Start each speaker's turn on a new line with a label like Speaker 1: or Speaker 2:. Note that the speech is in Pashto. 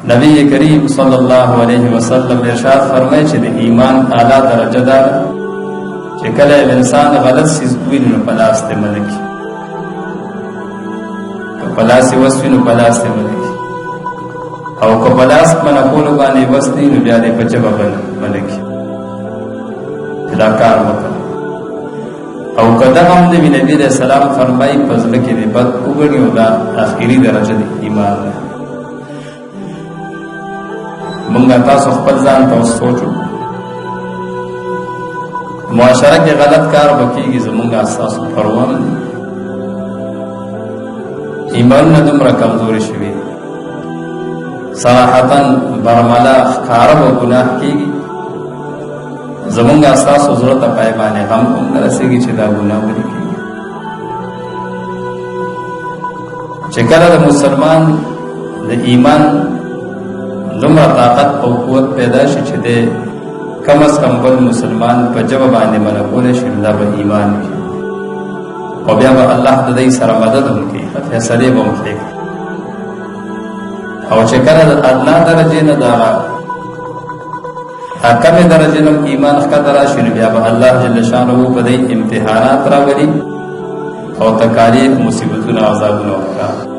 Speaker 1: نبی کریم صلی الله علیه وسلم ارشاد فرمایي چې د ایمان اعلی درجه ده چې کله انسان غلط سیز ویني نو په لاس ته ملکی، که په لاس یې وس وي نو په لاس ته ملکی، او که په لاس منع کولو باندې وس نه وي نو بیا دې په ژبه ملکی چې دا کار وکړه. او که دغه هم د نبي علیه السلام فرمایي په زړه کې دې بد وګڼي او دا آخري درجه د ایمان ده. مونږ تاسو خپل ځان ته سوچو، معاشره کې غلط کار وکړي زمونږ اساسو پروا نه دي، ایمانونه دومره کمزوري شوي صراحتا برملا ښکاره به ګناه کېږي، زمونږ اساسو زړه ته پیمانې غم هم نه رسېږي چې دا ګناه ولې کېږي. چې کله د مسلمان د ایمان دومره طاقت او قوت پیدا شي چې د کم از کم بل مسلمان په ژبه باندې منع کولی شي، دا به ایمان وي، او بیا به الله د دې سره مدد هم کوي، فیصلې به هم کوي. او چې کله د ادنا درجې نه دا کمې درجې نه ایمان ښکته راشي نو بیا به الله جل شانه په دې امتحانات راولي او تکالیف مصیبتونه عذابونه ورکړي.